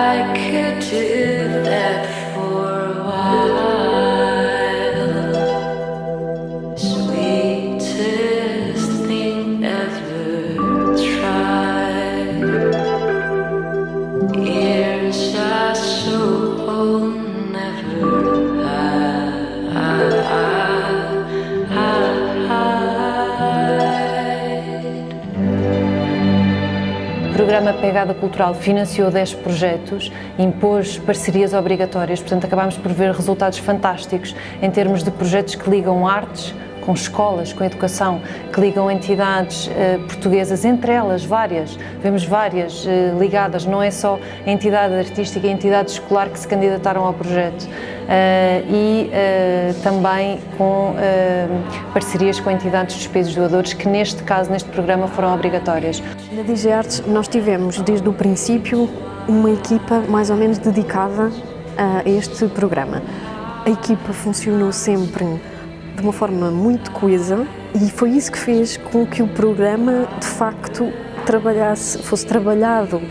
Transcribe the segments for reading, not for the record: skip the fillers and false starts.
I could do that for a while. Sweetest thing ever tried. Ears are so never O programa Pegada Cultural financiou 10 projetos, impôs parcerias obrigatórias, portanto acabámos por ver resultados fantásticos em termos de projetos que ligam artes com escolas, com educação, que ligam entidades portuguesas, entre elas várias, vemos várias ligadas, não é só a entidade artística e a entidade escolar que se candidataram ao projeto, e também com parcerias com entidades dos países doadores, que neste caso, neste programa, foram obrigatórias. Na DigiArtes nós tivemos desde o princípio uma equipa mais ou menos dedicada a este programa. A equipa funcionou sempre de uma forma muito coesa e foi isso que fez com que o programa de facto fosse trabalhado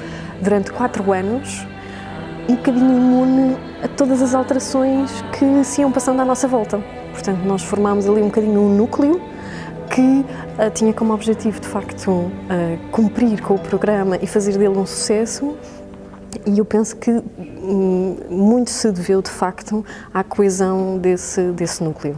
durante 4 anos, um bocadinho imune a todas as alterações que se iam passando à nossa volta. Portanto, nós formámos ali um bocadinho um núcleo que tinha como objetivo, de facto, cumprir com o programa e fazer dele um sucesso, e eu penso que muito se deveu, de facto, à coesão desse núcleo.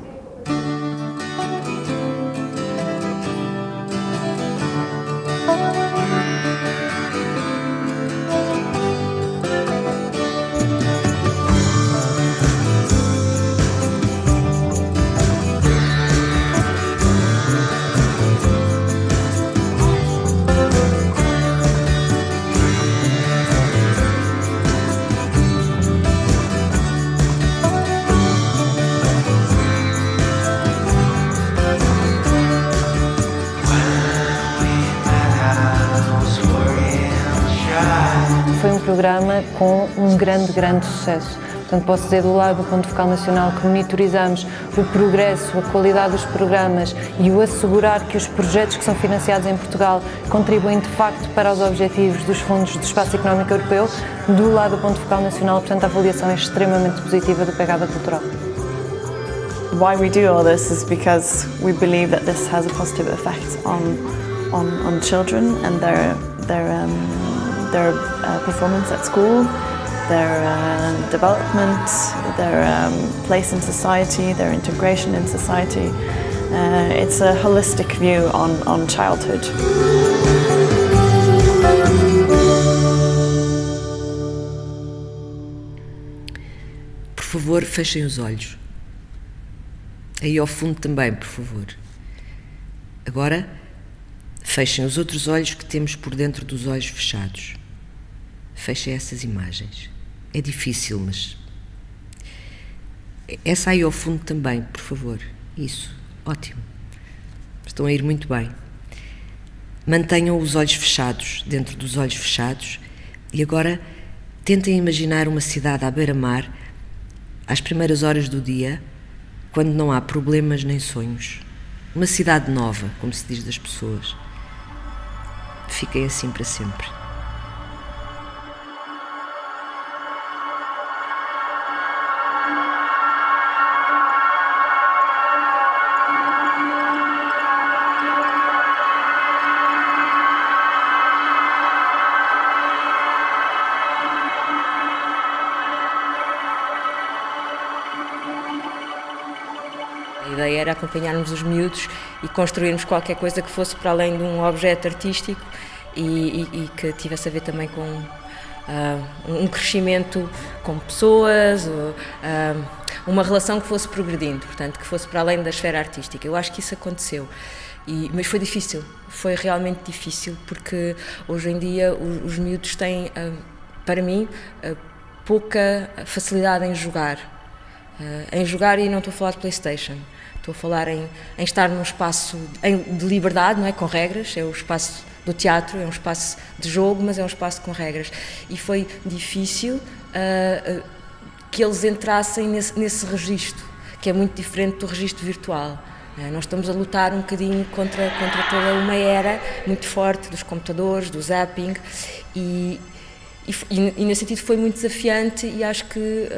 Foi um programa com um grande sucesso. Portanto, posso dizer, do lado do Ponto Focal Nacional, que monitorizamos o progresso, a qualidade dos programas e o assegurar que os projetos que são financiados em Portugal contribuem de facto para os objetivos dos fundos do Espaço Económico Europeu. Do lado do Ponto Focal Nacional, portanto, a avaliação é extremamente positiva do Pegada Cultural. Why we do all this is because we believe that this has a positive effect on children and their performance at school, their development, their place in society, their integration in society. It's a holistic view on childhood. Por favor, fechem os olhos. Aí ao fundo também, por favor. Agora, fechem os outros olhos que temos por dentro dos olhos fechados. Fechem essas imagens. É difícil, mas... Essa aí ao fundo também, por favor. Isso, ótimo. Estão a ir muito bem. Mantenham os olhos fechados, dentro dos olhos fechados, e agora tentem imaginar uma cidade à beira-mar, às primeiras horas do dia, quando não há problemas nem sonhos. Uma cidade nova, como se diz das pessoas. Fiquem assim para sempre. A ideia era acompanharmos os miúdos e construirmos qualquer coisa que fosse para além de um objeto artístico e que tivesse a ver também com um crescimento com pessoas, uma relação que fosse progredindo, portanto, que fosse para além da esfera artística. Eu acho que isso aconteceu, mas foi difícil, foi realmente difícil, porque hoje em dia os miúdos têm, para mim, pouca facilidade em jogar. E não estou a falar de PlayStation, estou a falar em estar num espaço de liberdade, não é? Com regras, é o espaço do teatro, é um espaço de jogo, mas é um espaço com regras. E foi difícil que eles entrassem nesse registro, que é muito diferente do registro virtual. Nós estamos a lutar um bocadinho contra toda uma era muito forte dos computadores, do zapping, e e nesse sentido foi muito desafiante e acho que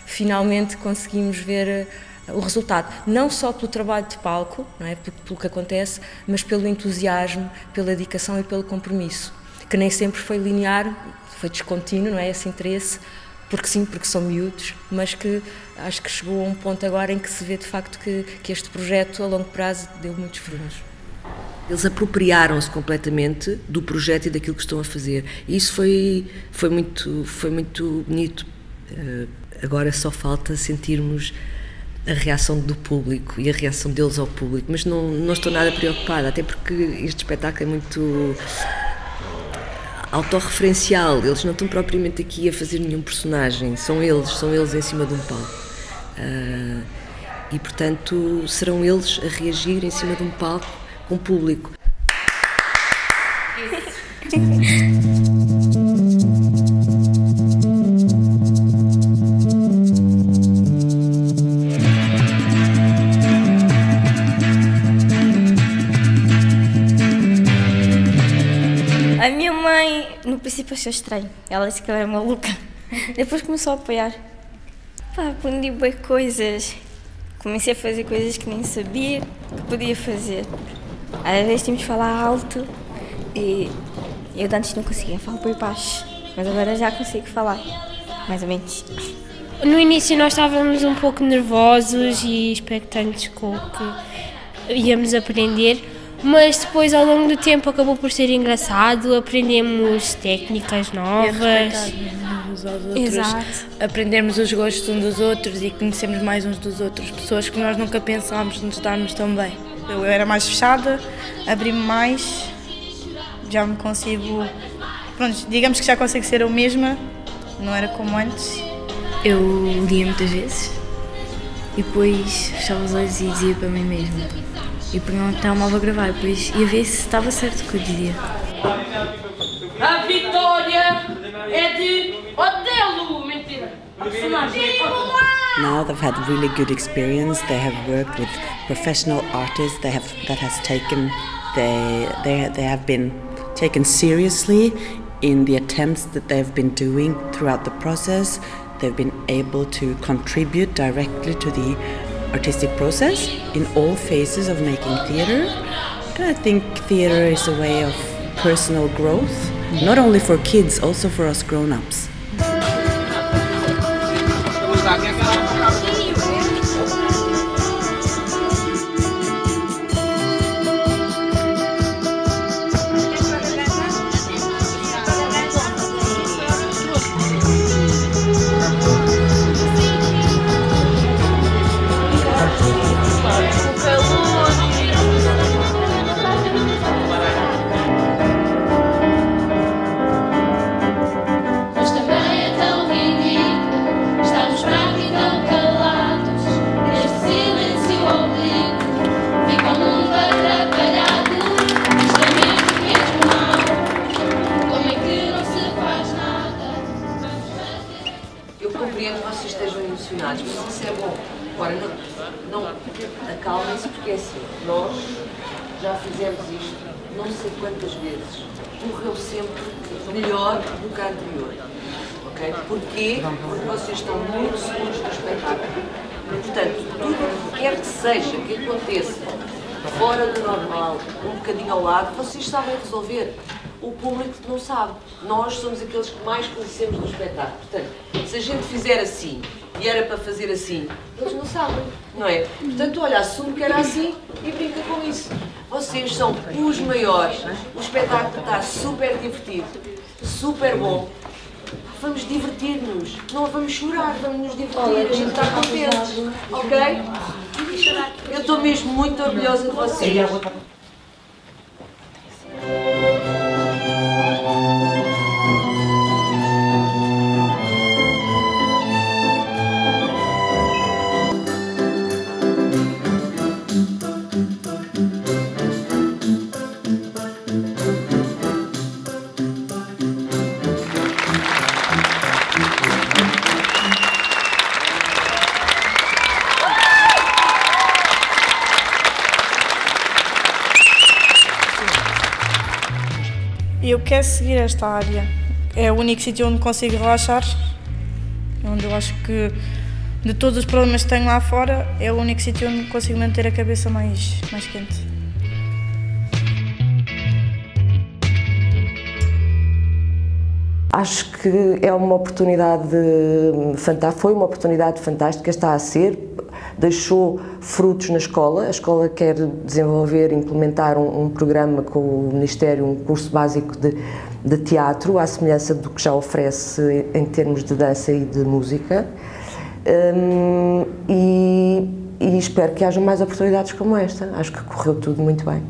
finalmente conseguimos ver o resultado, não só pelo trabalho de palco, não é, pelo que acontece, mas pelo entusiasmo, pela dedicação e pelo compromisso, que nem sempre foi linear, foi descontínuo, não é, esse interesse, porque sim, porque são miúdos, mas que acho que chegou a um ponto agora em que se vê de facto que este projeto a longo prazo deu muitos frutos. Eles apropriaram-se completamente do projeto e daquilo que estão a fazer. E isso foi muito bonito. Agora só falta sentirmos a reação do público e a reação deles ao público, mas não estou nada preocupada, até porque este espetáculo é muito autorreferencial. Eles não estão propriamente aqui a fazer nenhum personagem, são eles em cima de um palco. E, portanto, serão eles a reagir em cima de um palco com o público. A minha mãe, no princípio, achou estranho. Ela disse que eu era maluca. Depois começou a apoiar. Aprendi bem coisas. Comecei a fazer coisas que nem sabia que podia fazer. Às vezes tínhamos de falar alto e eu antes não conseguia falar bem baixo, mas agora já consigo falar, mais ou menos. No início nós estávamos um pouco nervosos e expectantes com o que íamos aprender, mas depois ao longo do tempo acabou por ser engraçado, aprendemos técnicas novas. Uns aos outros, Exato. aprendermos os gostos uns dos outros e conhecermos mais uns dos outros, pessoas que nós nunca pensámos nos darmos tão bem. Eu era mais fechada, abri-me mais, já me consigo, pronto, digamos que já consigo ser eu mesma, não era como antes. Eu lia muitas vezes e depois fechava os olhos e dizia para mim mesma. E punha um telemóvel a gravar e depois ia ver se estava certo o que eu dizia. A vitória é de Otelo! Mentira! Now they've had really good experience. They have worked with professional artists. They have been taken seriously in the attempts that they've been doing throughout the process. They've been able to contribute directly to the artistic process in all phases of making theatre. And I think theatre is a way of personal growth, not only for kids, also for us grown-ups. Mas isso é bom. Agora, não acalmem-se, porque é assim, nós já fizemos isto não sei quantas vezes. Correu sempre melhor do que a anterior. Okay? Porquê? Porque vocês estão muito seguros do espetáculo. Portanto, tudo que quer que seja, que aconteça fora do normal, um bocadinho ao lado, vocês sabem resolver. O público não sabe. Nós somos aqueles que mais conhecemos do espetáculo. Portanto, se a gente fizer assim e era para fazer assim, eles não sabem, não é? Portanto, olha, assume que era assim e brinca com isso. Vocês são os maiores. O espetáculo está super divertido, super bom. Vamos divertir-nos, não vamos chorar, vamos nos divertir, a gente está contente, ok? Eu estou mesmo muito orgulhosa de vocês. Eu quero seguir esta área. é o único sítio onde consigo relaxar, onde eu acho que de todos os problemas que tenho lá fora, é o único sítio onde consigo manter a cabeça mais quente. Acho que é uma oportunidade fantástica, foi uma oportunidade fantástica, está a ser, deixou frutos na escola. A escola quer desenvolver, implementar um programa com o Ministério, um curso básico de teatro, à semelhança do que já oferece em termos de dança e de música. E espero que haja mais oportunidades como esta. Acho que correu tudo muito bem.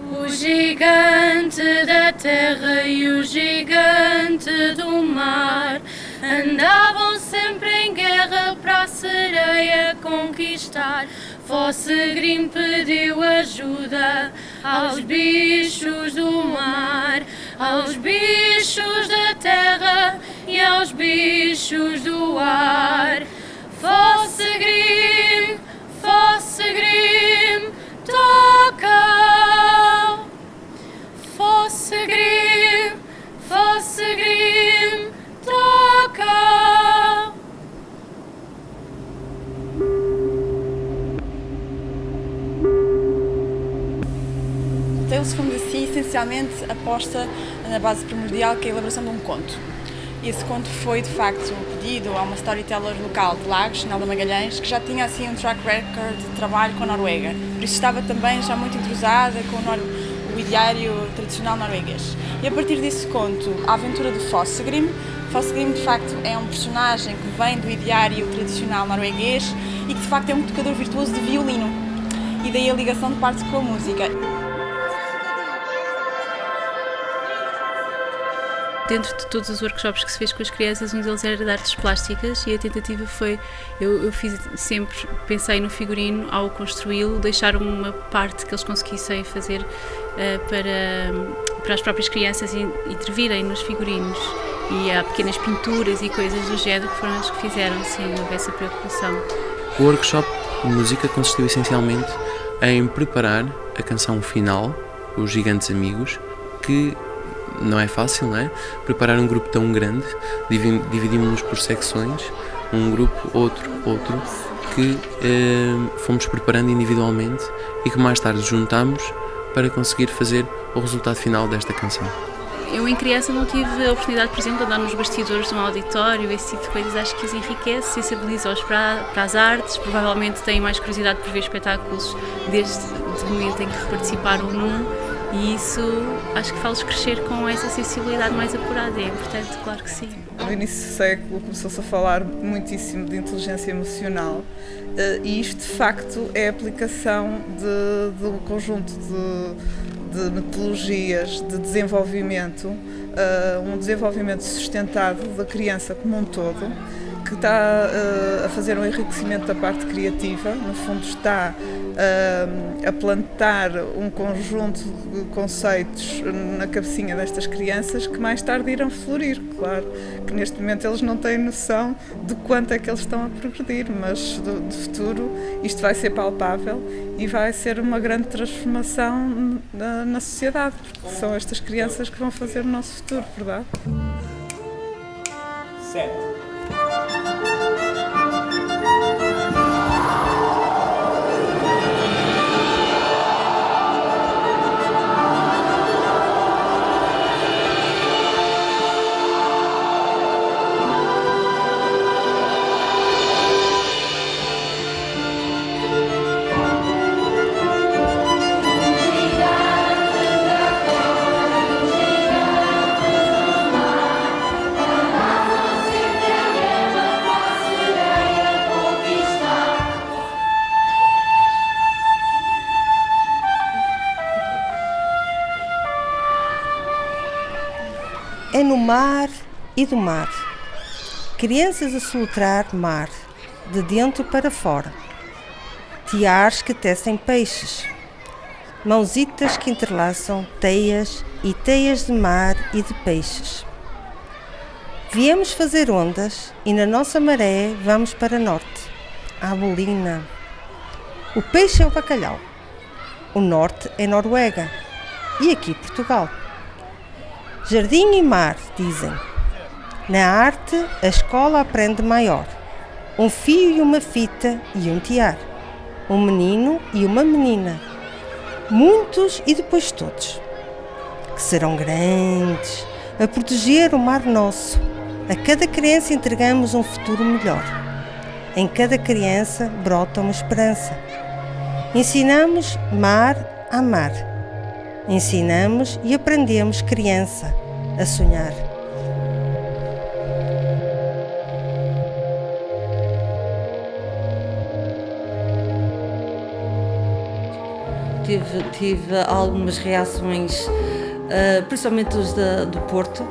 O gigante da terra e o gigante do mar andavam sempre em guerra para a sereia conquistar. Fossegrim pediu ajuda aos bichos do mar, aos bichos da terra e aos bichos do ar. Fossegrim, Fossegrim, toca! Fossegrim, Fossegrim, toca! O Tales from the Sea essencialmente aposta na base primordial, que é a elaboração de um conto. Esse conto foi, de facto, pedido a uma storyteller local de Lagos, Nelda Magalhães, que já tinha assim um track record de trabalho com a Noruega. Por isso estava também já muito entrosada com o ideário tradicional norueguês. E a partir desse conto, a aventura de Fossegrim. Fossegrim, de facto, é um personagem que vem do ideário tradicional norueguês e que, de facto, é um tocador virtuoso de violino. E daí a ligação de parte com a música. Dentro de todos os workshops que se fez com as crianças, um deles era de artes plásticas e a tentativa foi, eu fiz sempre, pensei no figurino ao construí-lo, deixar uma parte que eles conseguissem fazer para as próprias crianças intervirem nos figurinos. E há pequenas pinturas e coisas do género que foram as que fizeram, sim, houve essa preocupação. O workshop de música consistiu essencialmente em preparar a canção final, Os Gigantes Amigos, que não é fácil, não é? Preparar um grupo tão grande, dividimos-nos por secções, um grupo, outro, que fomos preparando individualmente e que mais tarde juntámos para conseguir fazer o resultado final desta canção. Eu, em criança, não tive a oportunidade, por exemplo, de andar nos bastidores de um auditório, esse tipo de coisas. Acho que os enriquece, sensibiliza-os para as artes, provavelmente têm mais curiosidade por ver espetáculos desde o momento em que participaram num. E isso acho que faz-los crescer com essa sensibilidade mais apurada, é importante, claro que sim. No início do século começou-se a falar muitíssimo de inteligência emocional e isto de facto é a aplicação de um conjunto de metodologias de desenvolvimento, um desenvolvimento sustentado da criança como um todo, que está a fazer um enriquecimento da parte criativa, no fundo está a plantar um conjunto de conceitos na cabecinha destas crianças que mais tarde irão florir. Claro que neste momento eles não têm noção de quanto é que eles estão a progredir, mas de futuro isto vai ser palpável e vai ser uma grande transformação na sociedade, porque são estas crianças que vão fazer o nosso futuro, verdade? 7. É no mar e do mar, crianças a soltar mar, de dentro para fora, tiares que tecem peixes, mãozitas que entrelaçam teias e teias de mar e de peixes. Viemos fazer ondas e na nossa maré vamos para norte, à bolina. O peixe é o bacalhau, o norte é Noruega e aqui Portugal. Jardim e mar, dizem. Na arte, a escola aprende maior. Um fio e uma fita e um tiar. Um menino e uma menina. Muitos e depois todos. Que serão grandes, a proteger o mar nosso. A cada criança entregamos um futuro melhor. Em cada criança brota uma esperança. Ensinamos mar a amar. Ensinamos e aprendemos criança a sonhar. Tive algumas reações, principalmente os do Porto,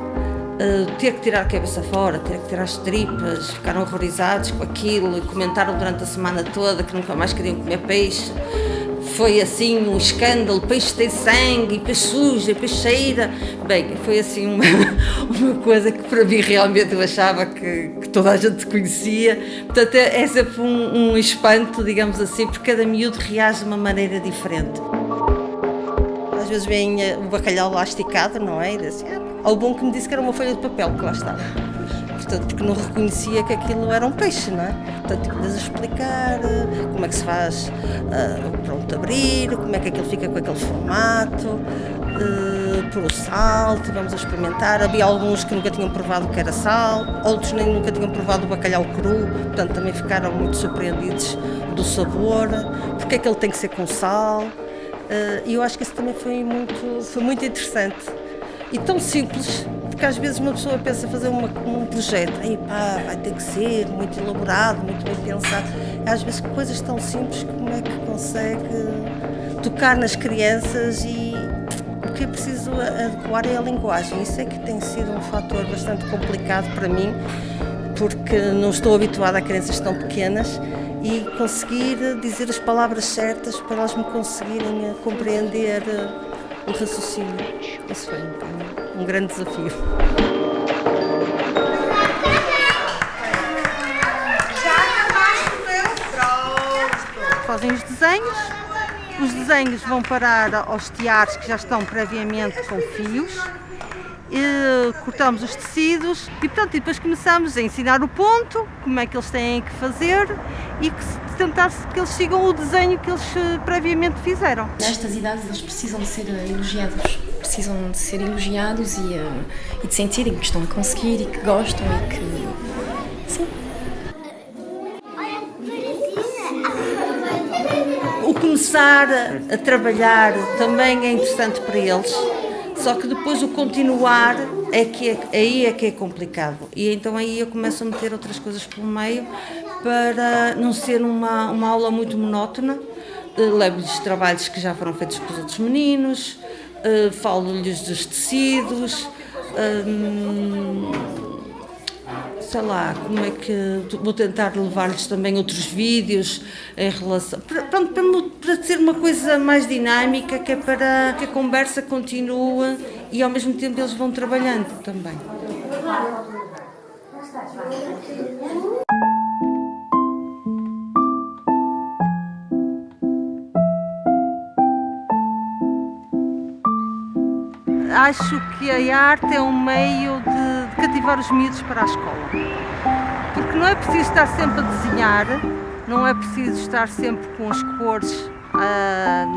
ter que tirar a cabeça fora, ter que tirar as tripas, ficaram horrorizados com aquilo e comentaram durante a semana toda que nunca mais queriam comer peixe. Foi assim um escândalo, peixe tem sangue, peixe suja, peixe cheira. Bem, foi assim uma coisa que para mim realmente eu achava que toda a gente conhecia. Portanto, é sempre um espanto, digamos assim, porque cada miúdo reage de uma maneira diferente. Às vezes vem o bacalhau lá esticado, não é? E diz assim, ao bom que me disse que era uma folha de papel que lá estava. Portanto, porque não reconhecia que aquilo era um peixe, não é? Portanto, tinhas a explicar como é que se faz abrir, como é que aquilo fica com aquele formato, por o sal, tivemos a experimentar. Havia alguns que nunca tinham provado o que era sal, outros nem nunca tinham provado o bacalhau cru, portanto também ficaram muito surpreendidos do sabor, porque é que ele tem que ser com sal. E eu acho que isso também foi muito interessante e tão simples, porque às vezes uma pessoa pensa fazer um projeto, aí pá, vai ter que ser muito elaborado, muito bem pensado. Às vezes coisas tão simples, como é que consegue tocar nas crianças e o que é preciso adequar é a linguagem. Isso é que tem sido um fator bastante complicado para mim, porque não estou habituada a crianças tão pequenas e conseguir dizer as palavras certas para elas me conseguirem compreender o raciocínio. Isso foi um grande desafio. Fazem os desenhos vão parar aos tiares que já estão previamente com fios. Cortamos os tecidos e, portanto, depois começamos a ensinar o ponto, como é que eles têm que fazer e tentar que eles sigam o desenho que eles previamente fizeram. Nestas idades eles precisam de ser elogiados, e de sentirem que estão a conseguir e que gostam e que... Sim. O começar a trabalhar também é interessante para eles. Só que depois o continuar aí é que é complicado. E então aí eu começo a meter outras coisas pelo meio para não ser uma aula muito monótona. Levo-lhes trabalhos que já foram feitos pelos outros meninos, falo-lhes dos tecidos, sei lá, como é que vou tentar levar-lhes também outros vídeos em relação, para ser uma coisa mais dinâmica, que é para que a conversa continue e ao mesmo tempo eles vão trabalhando também. Acho que a arte é um meio de cativar os miúdos para a escola, porque não é preciso estar sempre a desenhar, não é preciso estar sempre com as cores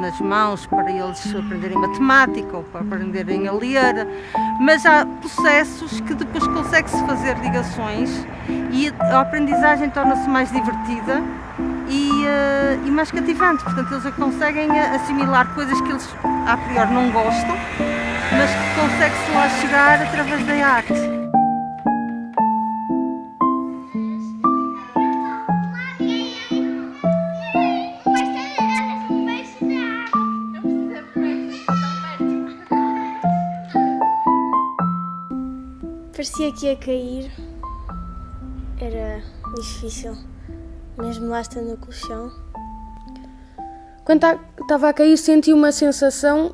nas mãos para eles aprenderem matemática ou para aprenderem a ler, mas há processos que depois consegue-se fazer ligações e a aprendizagem torna-se mais divertida e mais cativante, portanto eles conseguem assimilar coisas que eles a priori não gostam, mas que consegue-se lá chegar através da arte. Parecia que ia cair, era difícil, mesmo lá estando no colchão. Quando estava a cair senti uma sensação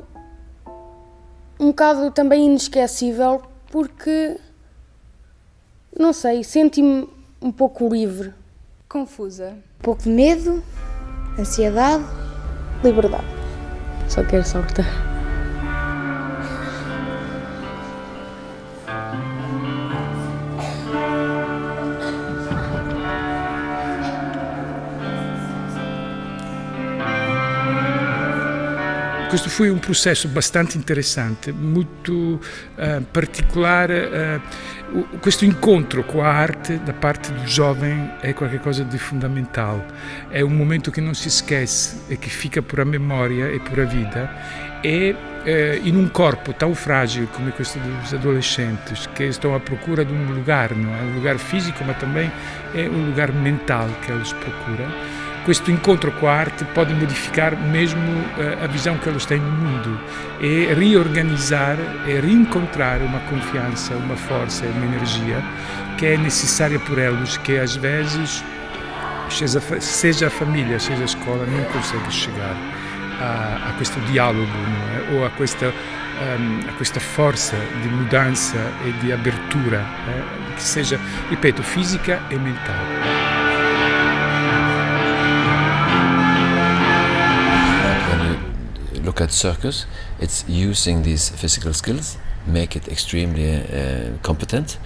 um bocado também inesquecível, porque, não sei, senti-me um pouco livre. Confusa. Um pouco de medo, ansiedade, liberdade. Só quero saltar. Questo fu un processo abbastanza interessante, molto particolare. Questo incontro com a arte da parte do jovem é qualcosa de fundamental. É um momento que não se esquece e que fica por a memória e por a vida. E in un corpo tão frágil come questo dos adolescentes, que estão à procura de um lugar, não é? Um lugar físico, mas também é um lugar mental que eles procuram. Questo incontro com a arte pode modificar mesmo a visão que eles têm no mundo e reorganizar e reencontrar uma confiança, uma força, uma energia que é necessária por eles, que às vezes, seja a família, seja a escola, não consegue chegar a questo dialogo, não é? Ou a questa forza di mudanza e di apertura, che seja, ripeto, fisica e mentale. Look at circus, it's using these physical skills, make it extremely competent,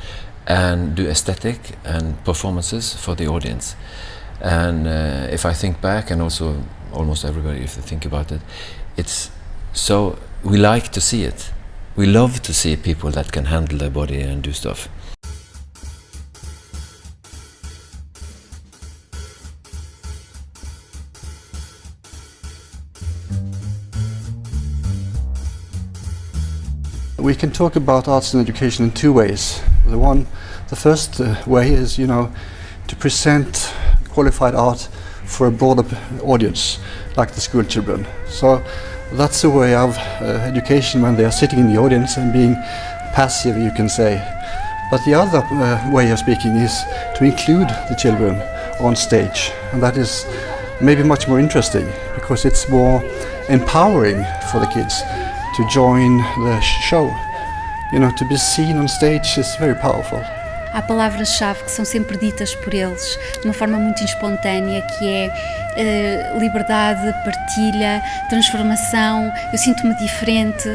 and do aesthetic and performances for the audience. And if I think back, and also almost everybody, if they think about it, it's so, we like to see it. We love to see people that can handle their body and do stuff. We can talk about arts and education in two ways. The first way is, to present qualified art for a broader audience, like the school children. So that's a way of education when they are sitting in the audience and being passive, you can say. But the other way of speaking is to include the children on stage, and that is maybe much more interesting because it's more empowering for the kids to join the show. To be seen on stage is very powerful. Há palavras-chave que são sempre ditas por eles de uma forma muito espontânea, que é liberdade, partilha, transformação. Eu sinto-me diferente,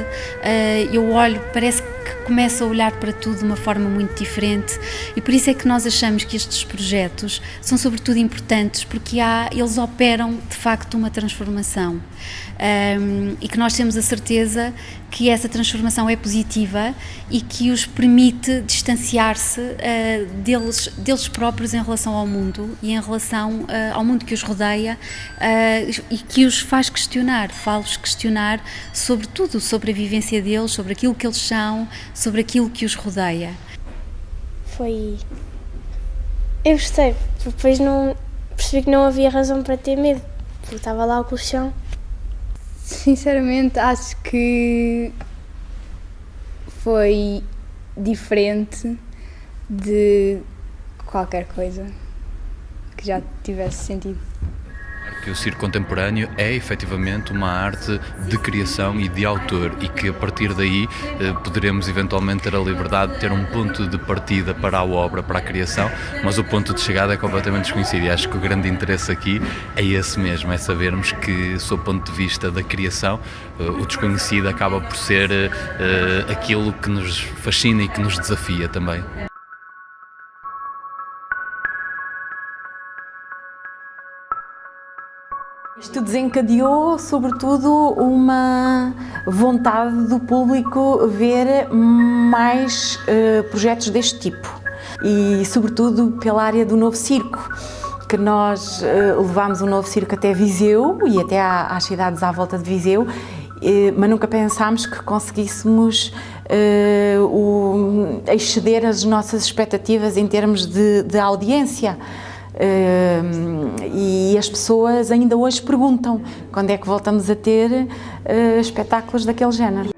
eu olho, parece que começo a olhar para tudo de uma forma muito diferente, e por isso é que nós achamos que estes projetos são sobretudo importantes, porque eles operam de facto uma transformação, e que nós temos a certeza que essa transformação é positiva e que os permite distanciar-se deles próprios em relação ao mundo e em relação ao mundo que os rodeia, e que os faz questionar, faz-os questionar sobre tudo, sobre a vivência deles, sobre aquilo que eles são, sobre aquilo que os rodeia. Eu gostei, depois percebi que não havia razão para ter medo, porque estava lá o colchão. Sinceramente, acho que foi diferente de qualquer coisa que já tivesse sentido. Que o circo contemporâneo é efetivamente uma arte de criação e de autor, e que a partir daí poderemos eventualmente ter a liberdade de ter um ponto de partida para a obra, para a criação, mas o ponto de chegada é completamente desconhecido, e acho que o grande interesse aqui é esse mesmo, é sabermos que, sob o ponto de vista da criação, o desconhecido acaba por ser aquilo que nos fascina e que nos desafia também. Isto desencadeou, sobretudo, uma vontade do público ver mais projetos deste tipo, e, sobretudo, pela área do Novo Circo, que nós levámos o Novo Circo até Viseu e até às cidades à volta de Viseu, mas nunca pensámos que conseguíssemos exceder as nossas expectativas em termos de audiência. E as pessoas ainda hoje perguntam quando é que voltamos a ter espetáculos daquele género.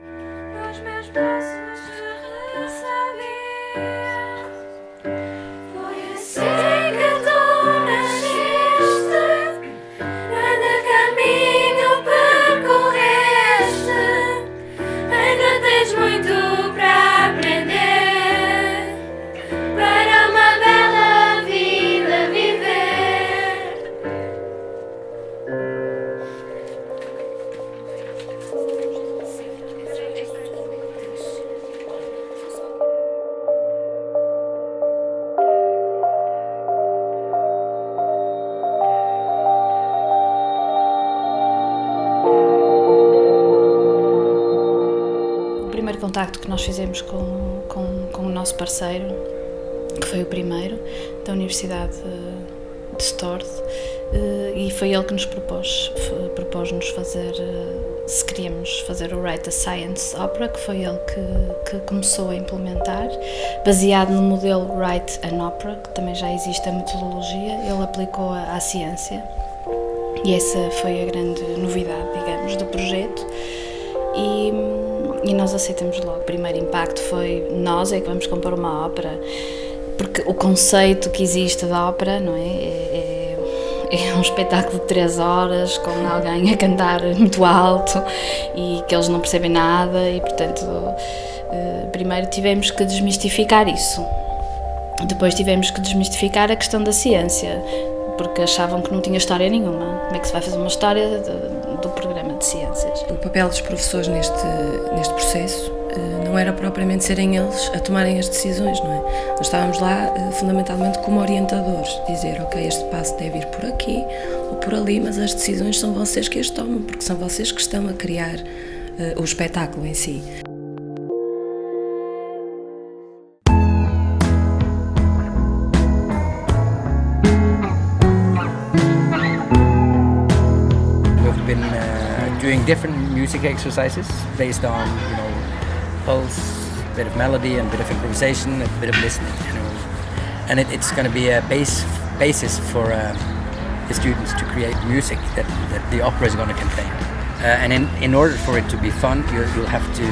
contacto que nós fizemos com o nosso parceiro, que foi o primeiro, da Universidade de Stord, e foi ele que nos propôs-nos fazer, se queríamos fazer o Write a Science Opera, que foi ele que começou a implementar, baseado no modelo Write an Opera, que também já existe a metodologia, ele aplicou à ciência, e essa foi a grande novidade, digamos, do projeto, e nós aceitamos logo. O primeiro impacto foi: nós é que vamos compor uma ópera, porque o conceito que existe da ópera, não é um espetáculo de 3 horas com alguém a cantar muito alto e que eles não percebem nada, e portanto primeiro tivemos que desmistificar isso, depois tivemos que desmistificar a questão da ciência, porque achavam que não tinha história nenhuma. Como é que se vai fazer uma história do programa de ciências? O papel dos professores neste processo não era propriamente serem eles a tomarem as decisões, não é? Nós estávamos lá fundamentalmente como orientadores, dizer, ok, este passo deve ir por aqui ou por ali, mas as decisões são vocês que as tomam, porque são vocês que estão a criar o espetáculo em si. We've been doing different music exercises based on, pulse, a bit of melody and a bit of improvisation, a bit of listening, and it's going to be a basis for the students to create music that the opera is going to contain. And in order for it to be fun, you'll have to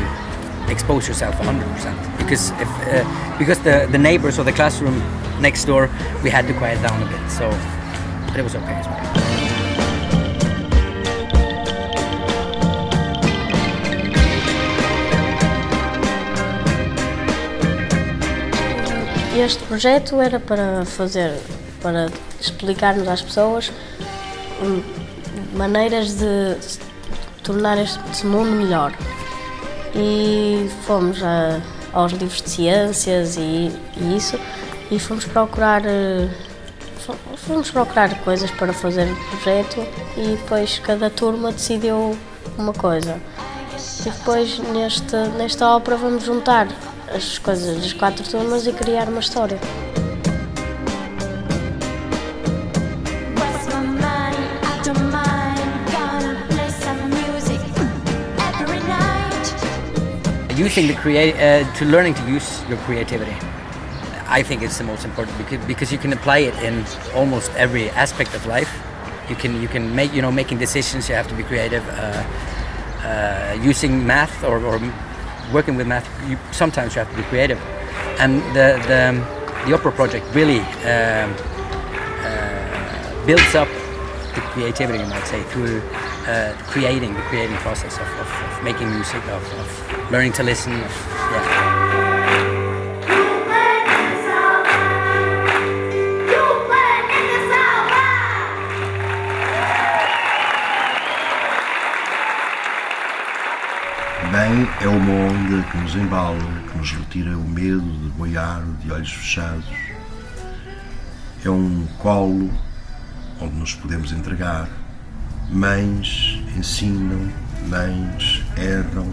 expose yourself 100%, because the neighbors or the classroom next door, we had to quiet down a bit, but it was okay as well. Este projeto era para explicarmos às pessoas maneiras de tornar este mundo melhor. E fomos aos livros de ciências e fomos procurar coisas para fazer o projeto, e depois cada turma decidiu uma coisa. E depois nesta ópera vamos juntar as coisas das 4 turmas e criar uma história. Using to learning to use your creativity, I think it's the most important, because you can apply it in almost every aspect of life. You can make making decisions. You have to be creative. Using math or working with math, sometimes you have to be creative, and the opera project really builds up the creativity, you might say, through the creating process of making music, of learning to listen. Bem, é uma onda que nos embala, que nos retira o medo de boiar de olhos fechados. É um colo onde nos podemos entregar. Mães ensinam, mães erram,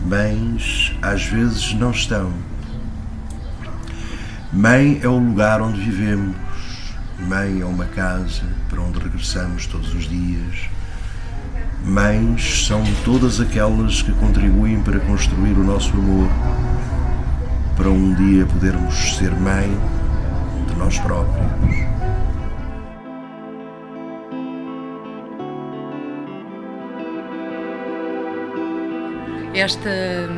mães às vezes não estão. Mãe é o lugar onde vivemos, mãe é uma casa para onde regressamos todos os dias. Mães são todas aquelas que contribuem para construir o nosso amor, para um dia podermos ser mãe de nós próprios. Esta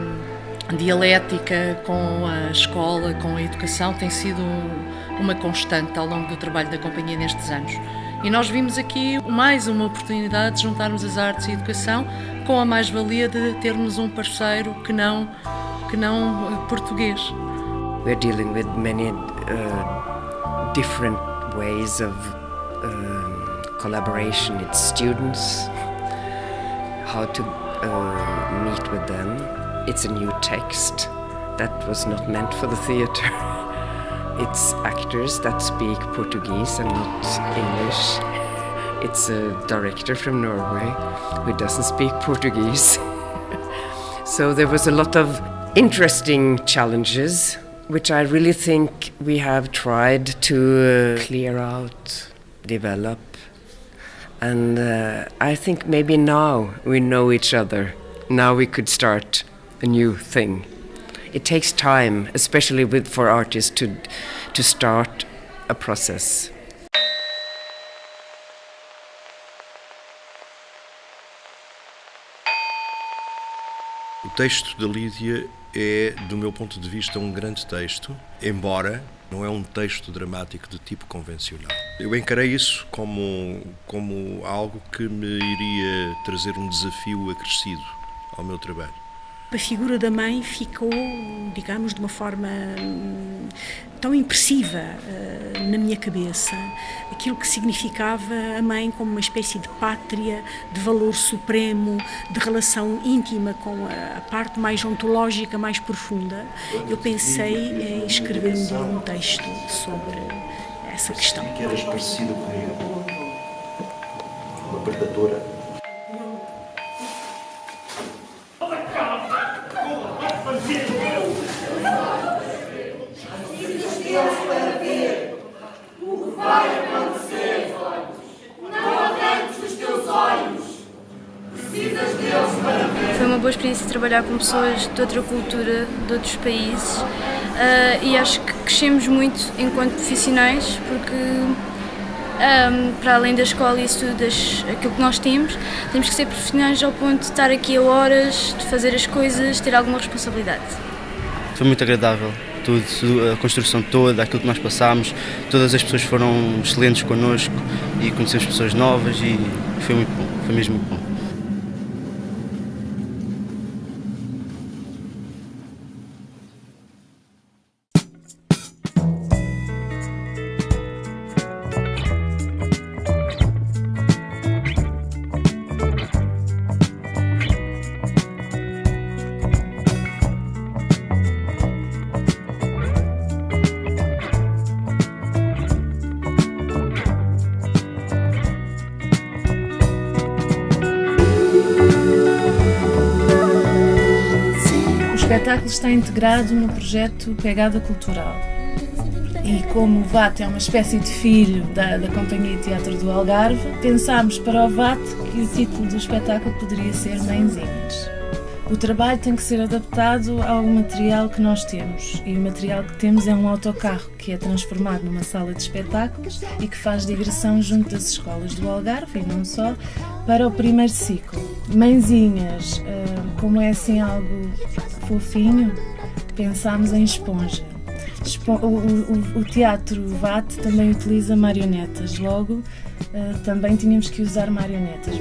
dialética com a escola, com a educação, tem sido uma constante ao longo do trabalho da companhia nestes anos. E nós vimos aqui mais uma oportunidade de juntarmos as artes e a educação, com a mais-valia de termos um parceiro que não português. We're dealing with many different ways of collaboration. It's students, how to meet with them. It's a new text that was not meant for the theatre. It's actors that speak Portuguese and not English. It's a director from Norway who doesn't speak Portuguese. So there was a lot of interesting challenges, which I really think we have tried to clear out, develop. And I think maybe now we know each other. Now we could start a new thing. It takes time, especially for artists, to start a process. O texto da Lídia é, do meu ponto de vista, um grande texto, embora não é um texto dramático de tipo convencional. Eu encarei isso como algo que me iria trazer um desafio acrescido ao meu trabalho. A figura da mãe ficou, digamos, de uma forma tão impressiva na minha cabeça. Aquilo que significava a mãe como uma espécie de pátria, de valor supremo, de relação íntima com a parte mais ontológica, mais profunda. Eu pensei em escrever um dia um texto sobre essa questão. Que eras parecida comigo, uma predadora. Foi uma boa experiência trabalhar com pessoas de outra cultura, de outros países, e acho que crescemos muito enquanto profissionais, porque para além da escola e isso tudo, aquilo que nós temos que ser profissionais ao ponto de estar aqui a horas, de fazer as coisas, ter alguma responsabilidade. Foi muito agradável, tudo, a construção toda, aquilo que nós passámos, todas as pessoas foram excelentes connosco e conhecemos pessoas novas e foi muito bom, foi mesmo muito bom. O espetáculo está integrado no projeto Pegada Cultural e como o VAT é uma espécie de filho da Companhia de Teatro do Algarve, pensámos para o VAT que o título do espetáculo poderia ser Mãezinhas. O trabalho tem que ser adaptado ao material que nós temos e o material que temos é um autocarro que é transformado numa sala de espetáculos e que faz digressão junto das escolas do Algarve e não só, para o primeiro ciclo. Mãezinhas, como é assim algo fofinho, pensámos em esponja. O teatro VAT também utiliza marionetas, logo também tínhamos que usar marionetas,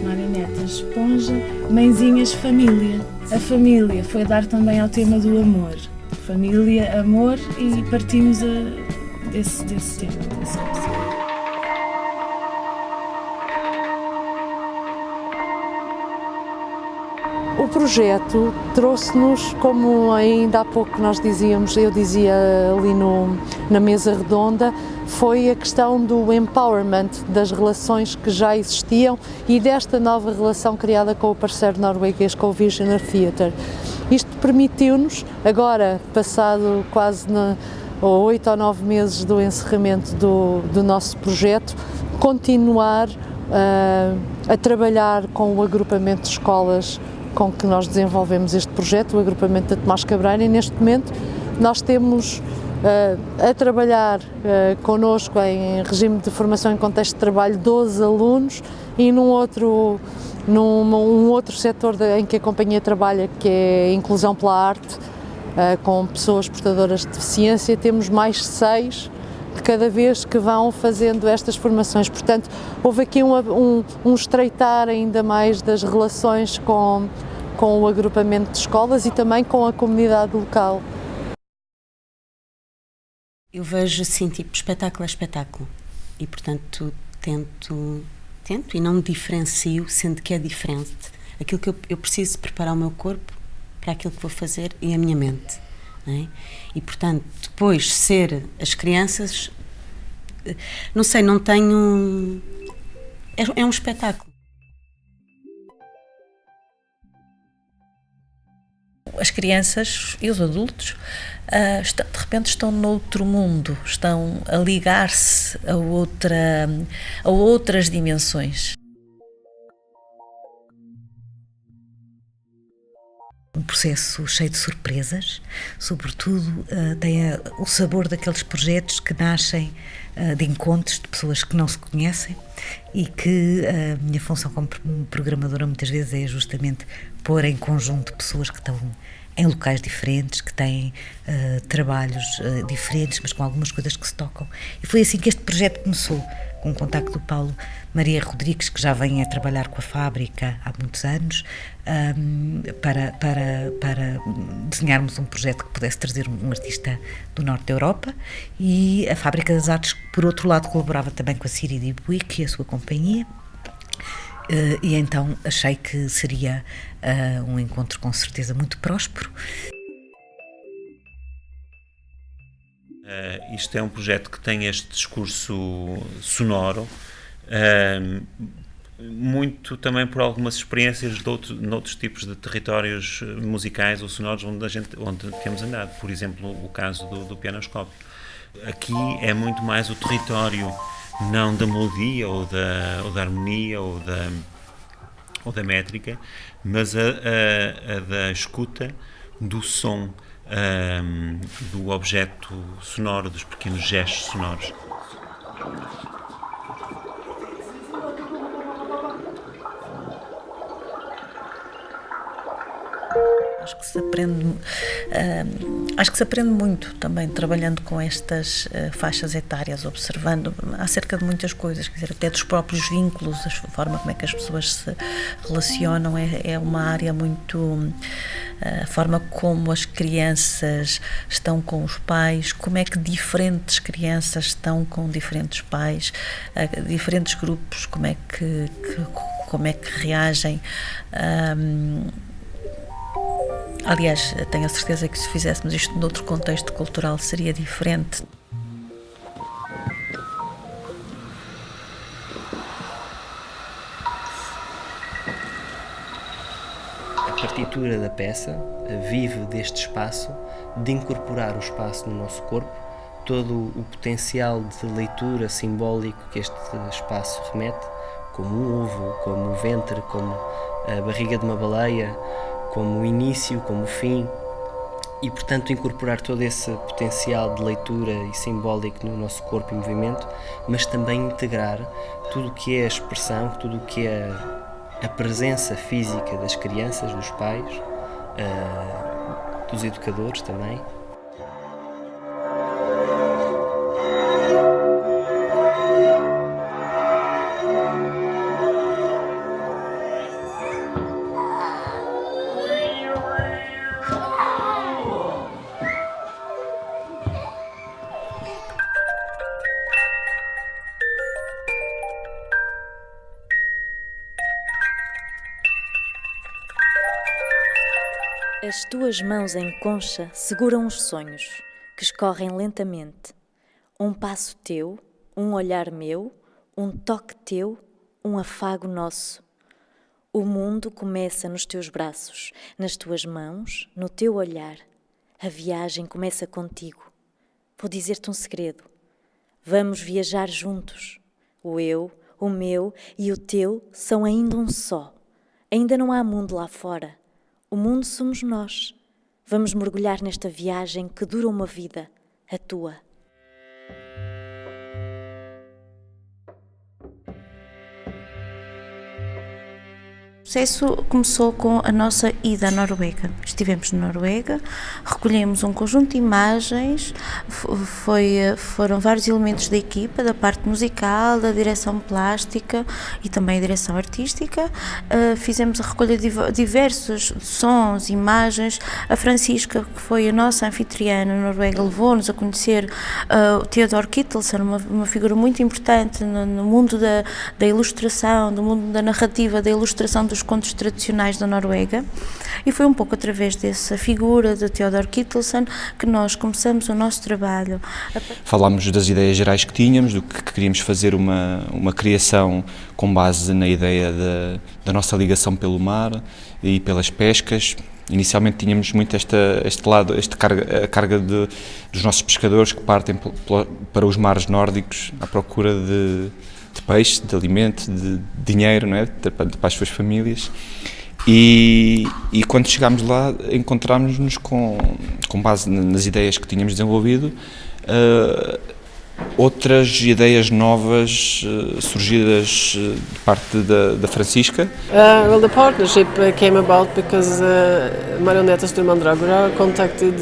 esponja, mãezinhas, família. A família foi dar também ao tema do amor, família, amor e partimos desse tema, desse conceito. O projeto trouxe-nos, como ainda há pouco eu dizia ali na mesa redonda, foi a questão do empowerment das relações que já existiam e desta nova relação criada com o parceiro norueguês, com o Visionar Theatre. Isto permitiu-nos, agora, passado quase 8 ou 9 meses do encerramento do nosso projeto, continuar a trabalhar com o agrupamento de escolas com que nós desenvolvemos este projeto, o agrupamento da Tomás Cabreira, e neste momento nós temos a trabalhar connosco em regime de formação em contexto de trabalho 12 alunos e num outro setor em que a companhia trabalha, que é a inclusão pela arte, com pessoas portadoras de deficiência, temos mais 6 de cada vez que vão fazendo estas formações. Portanto, houve aqui um estreitar ainda mais das relações com o agrupamento de escolas e também com a comunidade local. Eu vejo assim, tipo, espetáculo a espetáculo e, portanto, tento e não me diferencio, sendo que é diferente. Aquilo que eu preciso preparar o meu corpo para aquilo que vou fazer e a minha mente. Não é? E, portanto, depois ser as crianças, não sei, não tenho... É um espetáculo. as crianças e os adultos de repente estão noutro mundo, estão a ligar-se a outras dimensões. Um processo cheio de surpresas, sobretudo tem o sabor daqueles projetos que nascem de encontros de pessoas que não se conhecem e que a minha função como programadora muitas vezes é justamente pôr em conjunto pessoas que estão em locais diferentes, que têm trabalhos diferentes, mas com algumas coisas que se tocam. E foi assim que este projeto começou, com o contacto do Paulo Maria Rodrigues, que já vem a trabalhar com a fábrica há muitos anos, para desenharmos um projeto que pudesse trazer um artista do norte da Europa, e a Fábrica das Artes, por outro lado, colaborava também com a Siri Dibuic e a sua companhia, e então achei que seria um encontro com certeza muito próspero. Isto é um projeto que tem este discurso sonoro, muito também por algumas experiências noutros tipos de territórios musicais ou sonoros onde temos andado. Por exemplo, o caso do pianoscópio. Aqui é muito mais o território não da melodia ou da harmonia ou da métrica, mas a da escuta do som, do objeto sonoro, dos pequenos gestos sonoros. Acho que se aprende muito também trabalhando com estas faixas etárias, observando acerca de muitas coisas, quer dizer, até dos próprios vínculos, a forma como é que as pessoas se relacionam, é uma área muito... a forma como as crianças estão com os pais, como é que diferentes crianças estão com diferentes pais, diferentes grupos, como é que reagem. Aliás, tenho a certeza que se fizéssemos isto noutro contexto cultural seria diferente. A partitura da peça vive deste espaço, de incorporar o espaço no nosso corpo, todo o potencial de leitura simbólico que este espaço remete, como um ovo, como o ventre, como a barriga de uma baleia, como o início, como o fim, e portanto incorporar todo esse potencial de leitura e simbólico no nosso corpo em movimento, mas também integrar tudo o que é a expressão, tudo o que é a presença física das crianças, dos pais, dos educadores também. As tuas mãos em concha seguram os sonhos que escorrem lentamente. Um passo teu, um olhar meu, um toque teu, um afago nosso. O mundo começa nos teus braços, nas tuas mãos, no teu olhar. A viagem começa contigo. Vou dizer-te um segredo. Vamos viajar juntos. O eu, o meu e o teu são ainda um só. Ainda não há mundo lá fora. O mundo somos nós. Vamos mergulhar nesta viagem que dura uma vida, a tua. O processo começou com a nossa ida à Noruega. Estivemos na Noruega, recolhemos um conjunto de imagens, foram vários elementos da equipa, da parte musical, da direção plástica e também a direção artística. Fizemos a recolha de diversos sons, imagens. A Francisca, que foi a nossa anfitriã na Noruega, levou-nos a conhecer o Theodor Kittelsen, uma figura muito importante no mundo da ilustração, do mundo da narrativa, da ilustração dos contos tradicionais da Noruega, e foi um pouco através dessa figura de Theodor Kittelsen que nós começamos o nosso trabalho. Falámos das ideias gerais que tínhamos, do que queríamos fazer uma criação com base na ideia da nossa ligação pelo mar e pelas pescas, Inicialmente tínhamos muito este lado, a carga dos nossos pescadores que partem para os mares nórdicos à procura de peixe, de alimento, de dinheiro, não é? Para as suas famílias. E quando chegámos lá, encontrámos-nos com base nas ideias que tínhamos desenvolvido, outras ideias novas surgidas de parte da Francisca. Well, the partnership came about because Marionetas do Mandragora contacted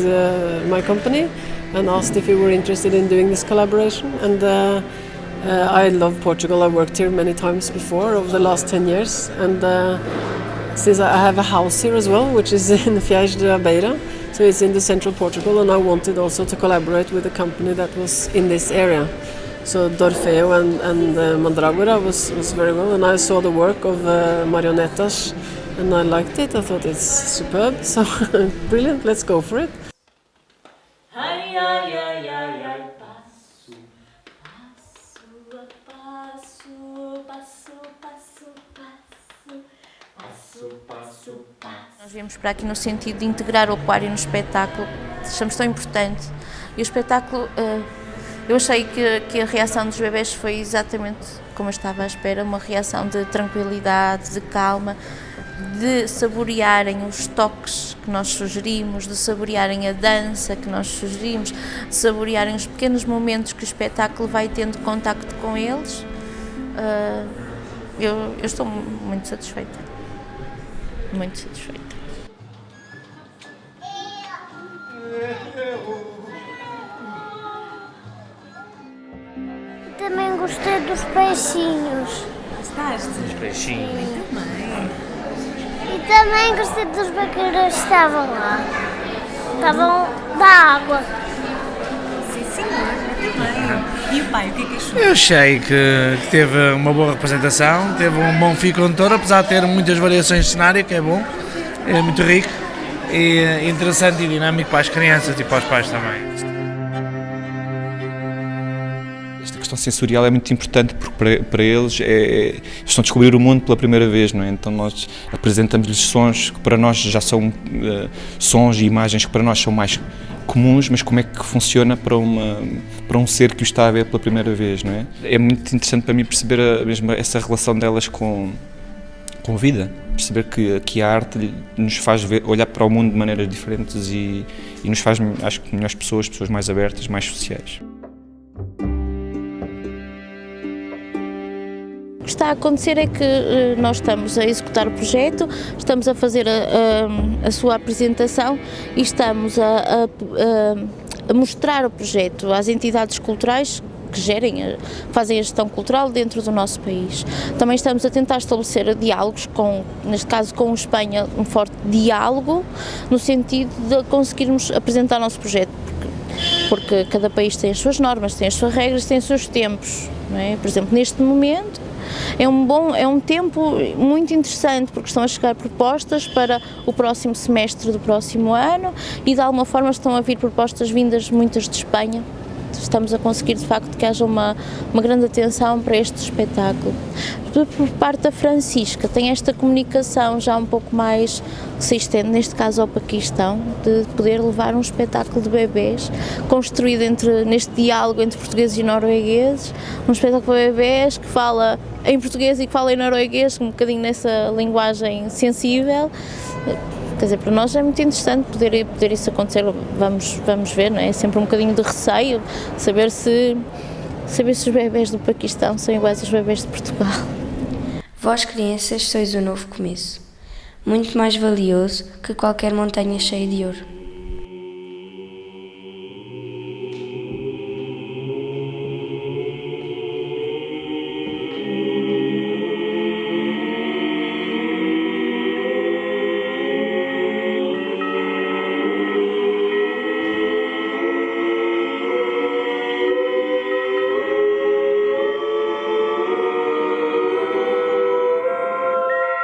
my company and asked if we were interested in doing this collaboration. And I love Portugal. I've worked here many times before over the last 10 years. And since I have a house here as well, which is in Fies de Beira, so it's in the central Portugal, and I wanted also to collaborate with a company that was in this area. So Dorfeo and Mandragora was very well, and I saw the work of Marionetas, and I liked it. I thought it's superb, so brilliant, let's go for it. Nós viemos para aqui no sentido de integrar o aquário no espetáculo, achamos tão importante. E o espetáculo, eu achei que a reação dos bebés foi exatamente como eu estava à espera, uma reação de tranquilidade, de calma, de saborearem os toques que nós sugerimos, de saborearem a dança que nós sugerimos, de saborearem os pequenos momentos que o espetáculo vai tendo contacto com eles. Eu estou muito satisfeita. Muito satisfeita. Também gostei dos peixinhos. Gostaste? Dos peixinhos? Sim. E também gostei dos baqueiros que estavam lá. Estavam da água. Sim, senhor. Também. E o pai, o que é que achou? Eu achei que teve uma boa representação, teve um bom fio condutor, apesar de ter muitas variações de cenário, que é bom, é muito rico e interessante e dinâmico para as crianças e para os pais também. Esta questão sensorial é muito importante porque para eles estão a descobrir o mundo pela primeira vez, não é? Então nós apresentamos-lhes sons que para nós já são sons e imagens que para nós são mais comuns, mas como é que funciona para um ser que o está a ver pela primeira vez, não é? É muito interessante para mim perceber mesmo essa relação delas com vida, perceber que a arte nos faz olhar para o mundo de maneiras diferentes e nos faz, acho que, melhores pessoas mais abertas, mais sociais. O que está a acontecer é que nós estamos a executar o projeto, estamos a fazer a sua apresentação e estamos a mostrar o projeto às entidades culturais que fazem a gestão cultural dentro do nosso país. Também estamos a tentar estabelecer diálogos, neste caso com a Espanha, um forte diálogo, no sentido de conseguirmos apresentar o nosso projeto, porque cada país tem as suas normas, tem as suas regras, tem os seus tempos, não é? Por exemplo, neste momento, é um tempo muito interessante porque estão a chegar propostas para o próximo semestre do próximo ano e de alguma forma estão a vir propostas vindas muitas de Espanha. Estamos a conseguir de facto que haja uma grande atenção para este espetáculo. Por parte da Francisca tem esta comunicação já um pouco mais que se estende, neste caso ao Paquistão, de poder levar um espetáculo de bebés construído neste diálogo entre portugueses e noruegueses, um espetáculo de bebés que fala em português e que fala em norueguês, um bocadinho nessa linguagem sensível. Quer dizer, para nós é muito interessante poder isso acontecer, vamos ver, não é? É sempre um bocadinho de receio, saber se os bebés do Paquistão são iguais aos bebés de Portugal. Vós, crianças, sois o novo começo, muito mais valioso que qualquer montanha cheia de ouro.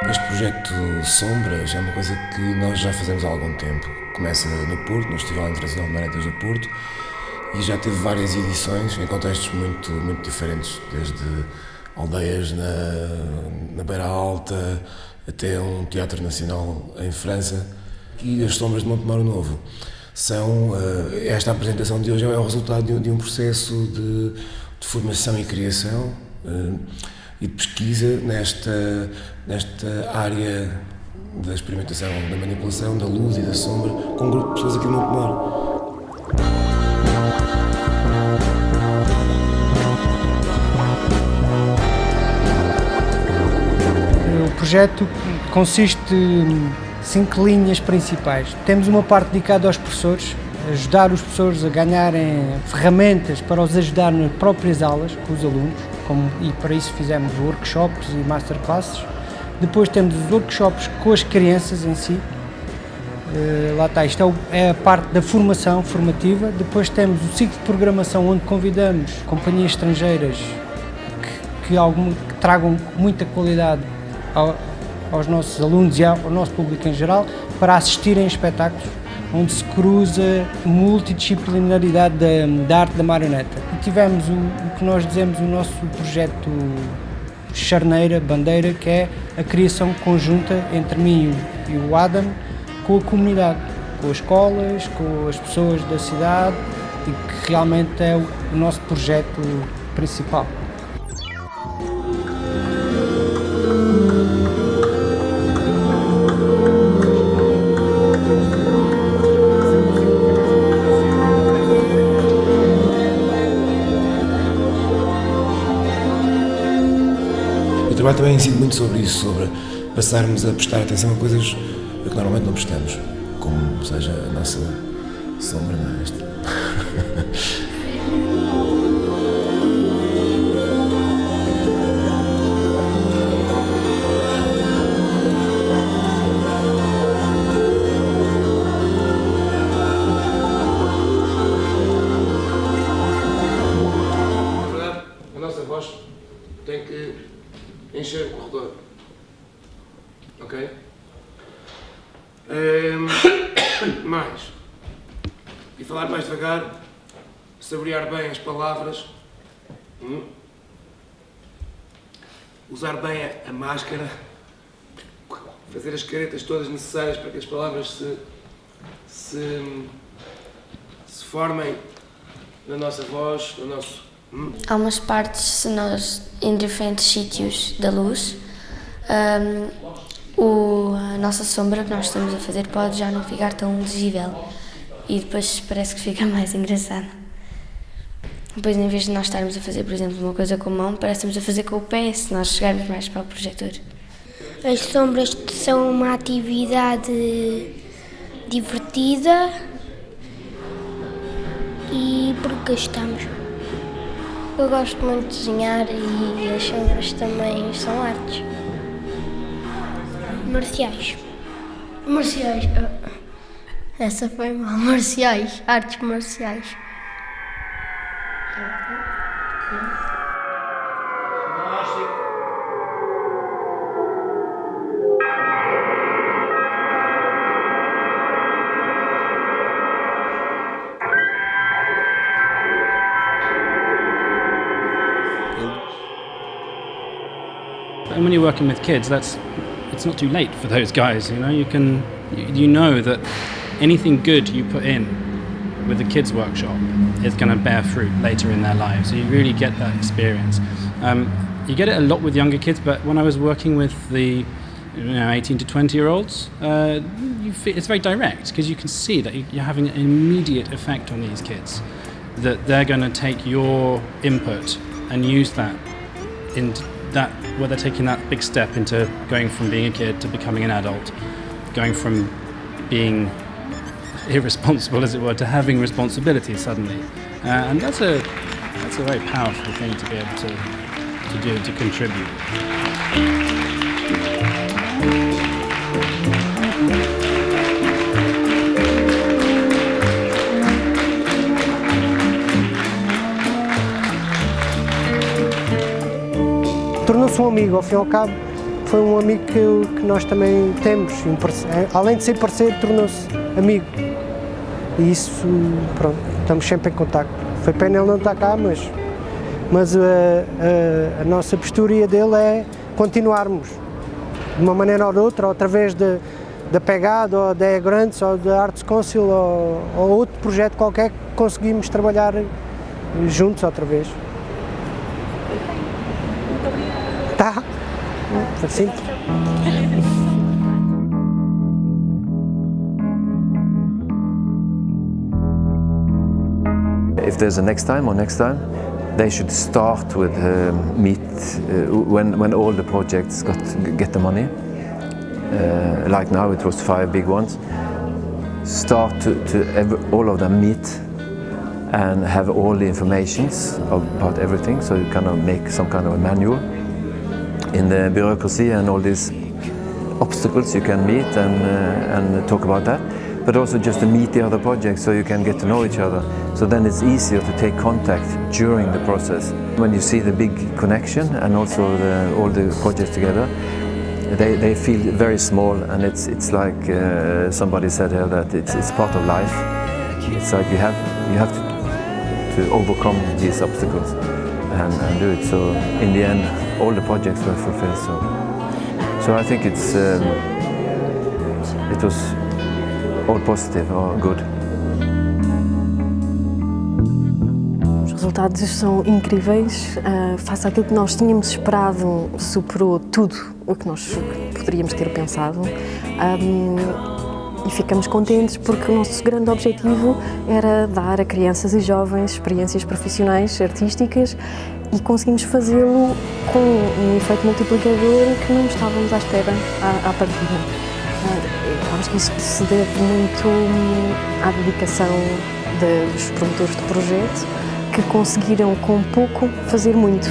Este projeto Sombras é uma coisa que nós já fazemos há algum tempo. Começa no Porto, no Festival Internacional de Marionetas do Porto, e já teve várias edições em contextos muito diferentes, desde aldeias na Beira Alta até um teatro nacional em França. e as sombras de Montemor Novo são, esta apresentação de hoje é o resultado de um processo de formação e criação e de pesquisa nesta área da experimentação, da manipulação, da luz e da sombra, com um grupo de pessoas aqui no Montemor. O projeto consiste de 5 linhas principais. Temos uma parte dedicada aos professores, ajudar os professores a ganharem ferramentas para os ajudar nas próprias aulas com os alunos, e para isso fizemos workshops e masterclasses. Depois temos os workshops com as crianças em si. Lá está, isto é a parte da formação formativa. Depois temos o ciclo de programação, onde convidamos companhias estrangeiras que tragam muita qualidade aos nossos alunos e ao nosso público em geral, para assistirem a espetáculos onde se cruza a multidisciplinaridade da arte da marioneta. E tivemos o que nós dizemos o nosso projeto charneira, bandeira, que é a criação conjunta entre mim e o Adam com a comunidade, com as escolas, com as pessoas da cidade, e que realmente é o nosso projeto principal. O trabalho também incide muito sobre isso, sobre passarmos a prestar atenção a coisas a que normalmente não prestamos, como seja a nossa sombra, não é esta? A nossa voz tem que encher o corredor, ok? Mais. E falar mais devagar, saborear bem as palavras, usar bem a máscara, fazer as caretas todas necessárias para que as palavras se formem na nossa voz, no nosso... Há umas partes, se nós, em diferentes sítios da luz, a nossa sombra que nós estamos a fazer pode já não ficar tão legível e depois parece que fica mais engraçado. Depois, em vez de nós estarmos a fazer, por exemplo, uma coisa com a mão, parece que estamos a fazer com o pé, se nós chegarmos mais para o projetor. As sombras são uma atividade divertida e porque gostamos. Eu gosto muito de desenhar e as sombras também são artes. Marciais. Marciais. Essa foi mal. Marciais. Artes marciais. And when you're working with kids, it's not too late for those guys. You know, you know that anything good you put in with the kids workshop is going to bear fruit later in their lives. So you really get that experience. You get it a lot with younger kids, but when I was working with the 18 to 20-year-olds, it's very direct because you can see that you're having an immediate effect on these kids. That they're going to take your input and use that where they're taking that big step into going from being a kid to becoming an adult, going from being irresponsible, as it were, to having responsibility suddenly. And that's a very powerful thing to be able to do, to contribute. Tornou-se um amigo, ao fim e ao cabo, foi um amigo que nós também temos. Além de ser parceiro, tornou-se amigo. E isso, pronto, estamos sempre em contacto. Foi pena ele não estar cá, mas a nossa postura dele é continuarmos, de uma maneira ou de outra, ou através da Pegada ou da Grants ou da Arts Council ou outro projeto qualquer que conseguimos trabalhar juntos outra vez. Muito obrigada. Tá? Foi simples. If there's a next time, they should start with meet when all the projects get the money. Like now, it was 5 big ones. Start all of them meet and have all the informations about everything, so you kind of make some kind of a manual. In the bureaucracy and all these obstacles, you can meet and talk about that. But also just to meet the other projects so you can get to know each other. So then it's easier to take contact during the process. When you see the big connection and also all the projects together, they feel very small, and it's like somebody said here that it's part of life. It's like you have to overcome these obstacles and do it. So in the end, all the projects were fulfilled. So I think it was all positive or good. Os resultados são incríveis, face àquilo que nós tínhamos esperado, superou tudo o que nós poderíamos ter pensado, e ficamos contentes porque o nosso grande objetivo era dar a crianças e jovens experiências profissionais, artísticas, e conseguimos fazê-lo com um efeito multiplicador que não estávamos à espera à partida. Acho que isso se deve muito à dedicação dos promotores do projeto, que conseguiram com pouco fazer muito.